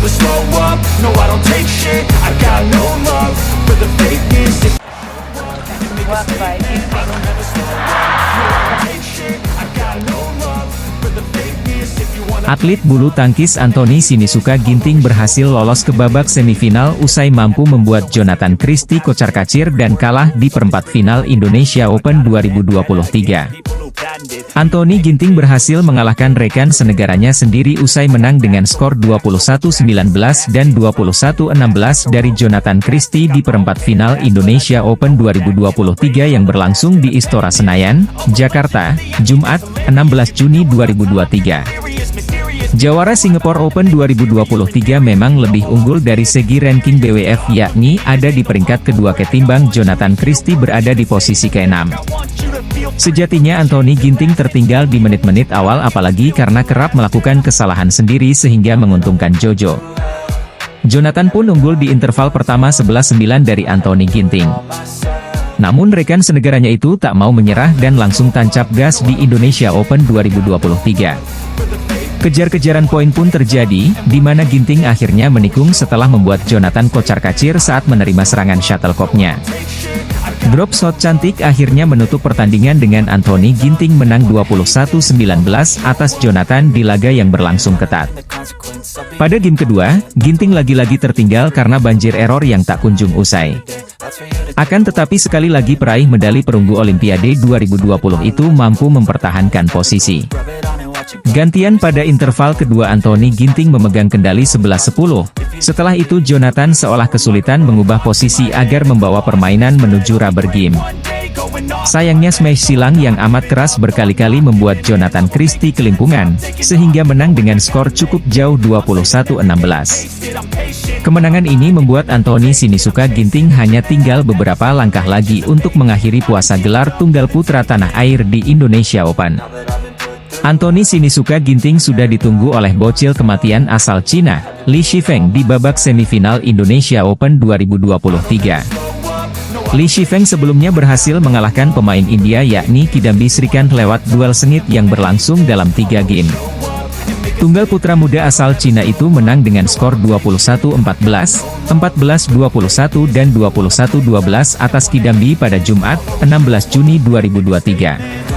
never slow up, no I don't take shit, I got no love for the fakeness. Work by Ginting. Atlet bulu tangkis Anthony Sinisuka Ginting berhasil lolos ke babak semifinal usai mampu membuat Jonathan Christie kocar-kacir dan kalah di perempat final Indonesia Open 2023. Anthony Ginting berhasil mengalahkan rekan senegaranya sendiri usai menang dengan skor 21-19 dan 21-16 dari Jonathan Christie di perempat final Indonesia Open 2023 yang berlangsung di Istora Senayan, Jakarta, Jumat, 16 Juni 2023. Jawara Singapore Open 2023 memang lebih unggul dari segi ranking BWF, yakni ada di peringkat kedua ketimbang Jonathan Christie berada di posisi ke-6. Sejatinya Anthony Ginting tertinggal di menit-menit awal apalagi karena kerap melakukan kesalahan sendiri sehingga menguntungkan Jojo. Jonathan pun unggul di interval pertama 11-9 dari Anthony Ginting. Namun rekan senegaranya itu tak mau menyerah dan langsung tancap gas di Indonesia Open 2023. Kejar-kejaran poin pun terjadi, di mana Ginting akhirnya menikung setelah membuat Jonathan kocar-kacir saat menerima serangan shuttlecock-nya. Drop shot cantik akhirnya menutup pertandingan dengan Anthony Ginting menang 21-19 atas Jonathan di laga yang berlangsung ketat. Pada game kedua, Ginting lagi-lagi tertinggal karena banjir error yang tak kunjung usai. Akan tetapi sekali lagi peraih medali perunggu Olimpiade 2020 itu mampu mempertahankan posisi. Gantian pada interval kedua Anthony Ginting memegang kendali 11-10. Setelah itu Jonathan seolah kesulitan mengubah posisi agar membawa permainan menuju rubber game. Sayangnya smash silang yang amat keras berkali-kali membuat Jonathan Christie kelimpungan, sehingga menang dengan skor cukup jauh 21-16. Kemenangan ini membuat Anthony Sinisuka Ginting hanya tinggal beberapa langkah lagi untuk mengakhiri puasa gelar tunggal putra tanah air di Indonesia Open. Anthony Sinisuka Ginting sudah ditunggu oleh bocil kematian asal Cina, Li Shifeng di babak semifinal Indonesia Open 2023. Li Shifeng sebelumnya berhasil mengalahkan pemain India yakni Kidambi Srikanth lewat duel sengit yang berlangsung dalam 3 game. Tunggal putra muda asal Cina itu menang dengan skor 21-14, 14-21 dan 21-12 atas Kidambi pada Jumat, 16 Juni 2023.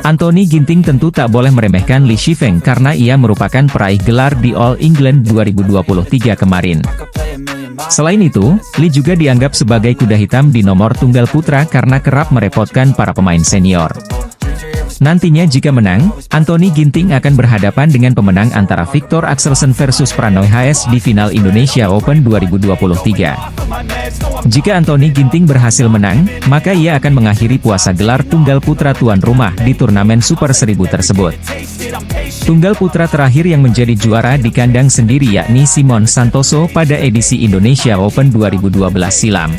Anthony Ginting tentu tak boleh meremehkan Li Shifeng karena ia merupakan peraih gelar di All England 2023 kemarin. Selain itu, Li juga dianggap sebagai kuda hitam di nomor tunggal putra karena kerap merepotkan para pemain senior. Nantinya jika menang, Anthony Ginting akan berhadapan dengan pemenang antara Victor Axelsen versus Pranoy HS di final Indonesia Open 2023. Jika Anthony Ginting berhasil menang, maka ia akan mengakhiri puasa gelar tunggal putra tuan rumah di turnamen Super 1000 tersebut. Tunggal putra terakhir yang menjadi juara di kandang sendiri yakni Simon Santoso pada edisi Indonesia Open 2012 silam.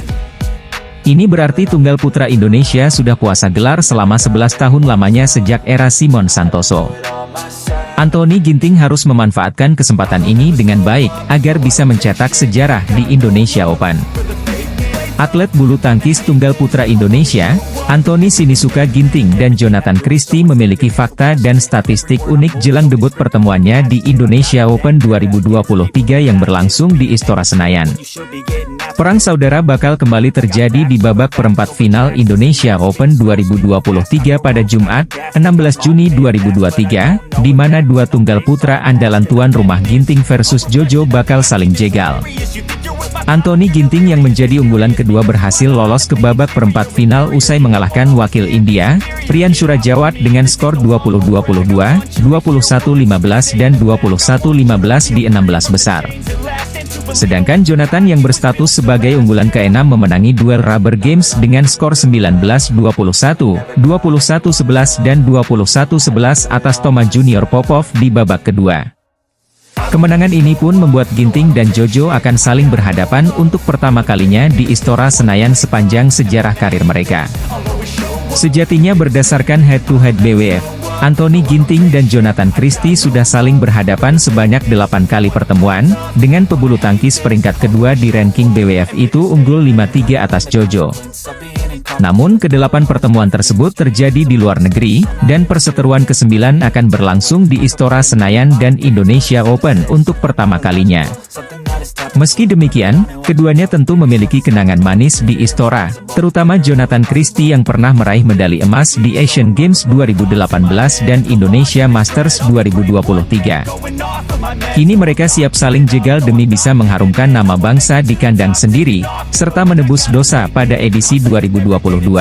Ini berarti tunggal putra Indonesia sudah puasa gelar selama 11 tahun lamanya sejak era Simon Santoso. Anthony Ginting harus memanfaatkan kesempatan ini dengan baik, agar bisa mencetak sejarah di Indonesia Open. Atlet bulu tangkis tunggal putra Indonesia, Anthony Sinisuka Ginting dan Jonathan Christie memiliki fakta dan statistik unik jelang debut pertemuannya di Indonesia Open 2023 yang berlangsung di Istora Senayan. Perang saudara bakal kembali terjadi di babak perempat final Indonesia Open 2023 pada Jumat, 16 Juni 2023, di mana dua tunggal putra andalan tuan rumah Ginting versus Jojo bakal saling jegal. Anthony Ginting yang menjadi unggulan kedua berhasil lolos ke babak perempat final usai mengalahkan wakil India, Priyan Surajawat dengan skor 20-22, 21-15 dan 21-15 di 16 besar. Sedangkan Jonathan yang berstatus sebagai unggulan ke-6 memenangi duel rubber games dengan skor 19-21, 21-11 dan 21-11 atas Toma Junior Popov di babak kedua. Kemenangan ini pun membuat Ginting dan Jojo akan saling berhadapan untuk pertama kalinya di Istora Senayan sepanjang sejarah karir mereka. Sejatinya berdasarkan head-to-head BWF, Anthony Ginting dan Jonathan Christie sudah saling berhadapan sebanyak 8 kali pertemuan, dengan pebulu tangkis peringkat kedua di ranking BWF itu unggul 5-3 atas Jojo. Namun kedelapan pertemuan tersebut terjadi di luar negeri, dan perseteruan ke-9 akan berlangsung di Istora Senayan dan Indonesia Open untuk pertama kalinya. Meski demikian, keduanya tentu memiliki kenangan manis di Istora, terutama Jonathan Christie yang pernah meraih medali emas di Asian Games 2018 dan Indonesia Masters 2023. Kini mereka siap saling jegal demi bisa mengharumkan nama bangsa di kandang sendiri, serta menebus dosa pada edisi 2022.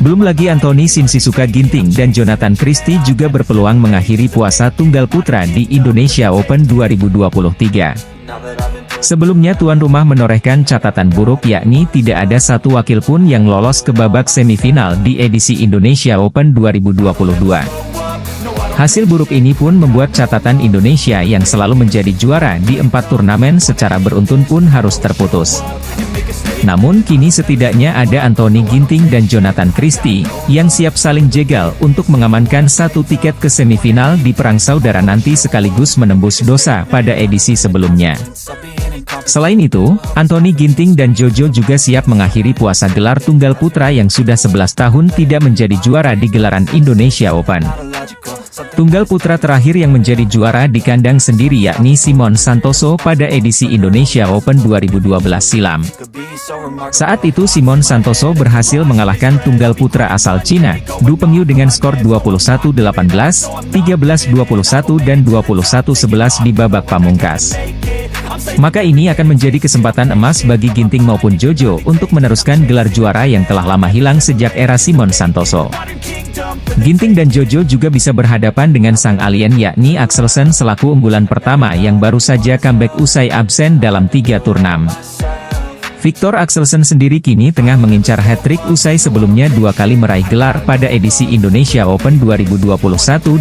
Belum lagi Anthony Sinisuka Ginting dan Jonathan Christie juga berpeluang mengakhiri puasa tunggal putra di Indonesia Open 2023. Sebelumnya tuan rumah menorehkan catatan buruk yakni tidak ada satu wakil pun yang lolos ke babak semifinal di edisi Indonesia Open 2022. Hasil buruk ini pun membuat catatan Indonesia yang selalu menjadi juara di 4 turnamen secara beruntun pun harus terputus. Namun kini setidaknya ada Anthony Ginting dan Jonathan Christie, yang siap saling jegal untuk mengamankan satu tiket ke semifinal di perang saudara nanti sekaligus menembus dosa pada edisi sebelumnya. Selain itu, Anthony Ginting dan Jojo juga siap mengakhiri puasa gelar tunggal putra yang sudah 11 tahun tidak menjadi juara di gelaran Indonesia Open. Tunggal putra terakhir yang menjadi juara di kandang sendiri yakni Simon Santoso pada edisi Indonesia Open 2012 silam. Saat itu Simon Santoso berhasil mengalahkan tunggal putra asal Cina, Du Pengyu dengan skor 21-18, 13-21 dan 21-11 di babak pamungkas. Maka ini akan menjadi kesempatan emas bagi Ginting maupun Jojo untuk meneruskan gelar juara yang telah lama hilang sejak era Simon Santoso. Ginting dan Jojo juga bisa berhadapan dengan sang alien yakni Axelsen selaku unggulan pertama yang baru saja comeback usai absen dalam 3 turnamen. Victor Axelsen sendiri kini tengah mengincar hat-trick usai sebelumnya 2 kali meraih gelar pada edisi Indonesia Open 2021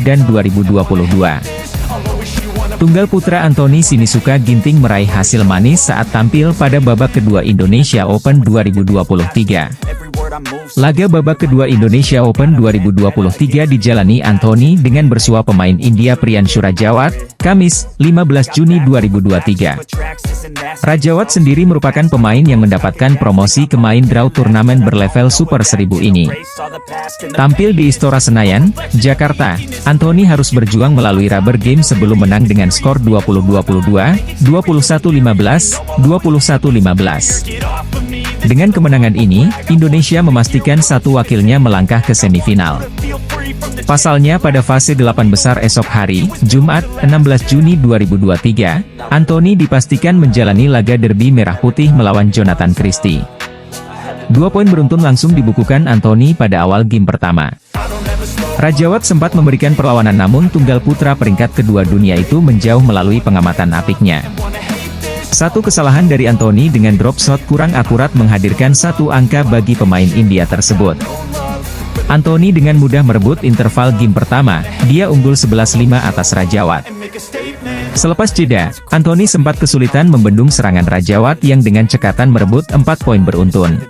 dan 2022. Tunggal putra Anthony Sinisuka Ginting meraih hasil manis saat tampil pada babak kedua Indonesia Open 2023. Laga babak kedua Indonesia Open 2023 dijalani Anthony dengan bersua pemain India Priyanshu Rajawat, Kamis, 15 Juni 2023. Rajawat sendiri merupakan pemain yang mendapatkan promosi ke main draw turnamen berlevel Super 1000 ini. Tampil di Istora Senayan, Jakarta, Anthony harus berjuang melalui rubber game sebelum menang dengan skor 20-22, 21-15, 21-15. Dengan kemenangan ini, Indonesia memastikan satu wakilnya melangkah ke semifinal. Pasalnya pada fase 8 besar esok hari, Jumat, 16 Juni 2023, Anthony dipastikan menjalani laga derby merah putih melawan Jonathan Christie. 2 poin beruntun langsung dibukukan Anthony pada awal game pertama. Rajawat sempat memberikan perlawanan namun tunggal putra peringkat kedua dunia itu menjauh melalui pengamatan apiknya. Satu kesalahan dari Anthony dengan drop shot kurang akurat menghadirkan satu angka bagi pemain India tersebut. Anthony dengan mudah merebut interval game pertama, dia unggul 11-5 atas Rajawat. Selepas jeda, Anthony sempat kesulitan membendung serangan Rajawat yang dengan cekatan merebut 4 poin beruntun.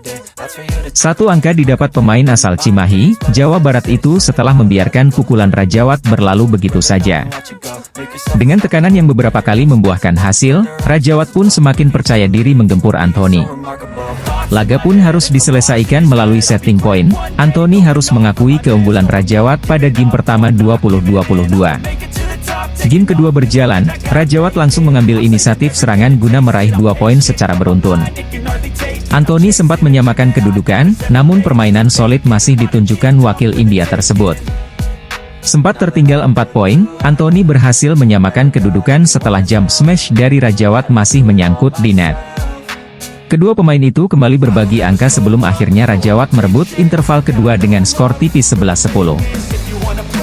Satu angka didapat pemain asal Cimahi, Jawa Barat itu setelah membiarkan pukulan Rajawat berlalu begitu saja. Dengan tekanan yang beberapa kali membuahkan hasil, Rajawat pun semakin percaya diri menggempur Anthony. Laga pun harus diselesaikan melalui setting point. Anthony harus mengakui keunggulan Rajawat pada game pertama 20-22. Game kedua berjalan, Rajawat langsung mengambil inisiatif serangan guna meraih 2 poin secara beruntun. Anthony sempat menyamakan kedudukan, namun permainan solid masih ditunjukkan wakil India tersebut. Sempat tertinggal 4 poin, Anthony berhasil menyamakan kedudukan setelah jump smash dari Rajawat masih menyangkut di net. Kedua pemain itu kembali berbagi angka sebelum akhirnya Rajawat merebut interval kedua dengan skor tipis 11-10.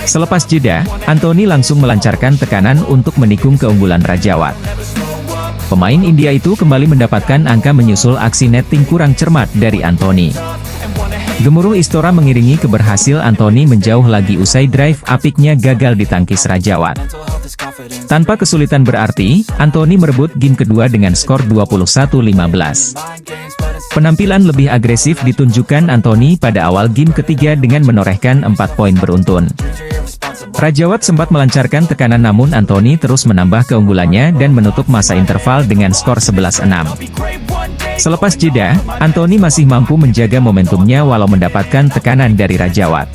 Selepas jeda, Anthony langsung melancarkan tekanan untuk menikung keunggulan Rajawat. Pemain India itu kembali mendapatkan angka menyusul aksi netting kurang cermat dari Anthony. Gemuruh Istora mengiringi keberhasil Anthony menjauh lagi usai drive apiknya gagal ditangkis Rajawat. Tanpa kesulitan berarti, Anthony merebut game kedua dengan skor 21-15. Penampilan lebih agresif ditunjukkan Anthony pada awal game ketiga dengan menorehkan 4 poin beruntun. Rajawat sempat melancarkan tekanan namun Anthony terus menambah keunggulannya dan menutup masa interval dengan skor 11-6. Selepas jeda, Anthony masih mampu menjaga momentumnya walau mendapatkan tekanan dari Rajawat.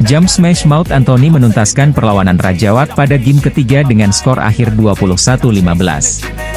Jump smash mouth Anthony menuntaskan perlawanan Rajawat pada game ketiga dengan skor akhir 21-15.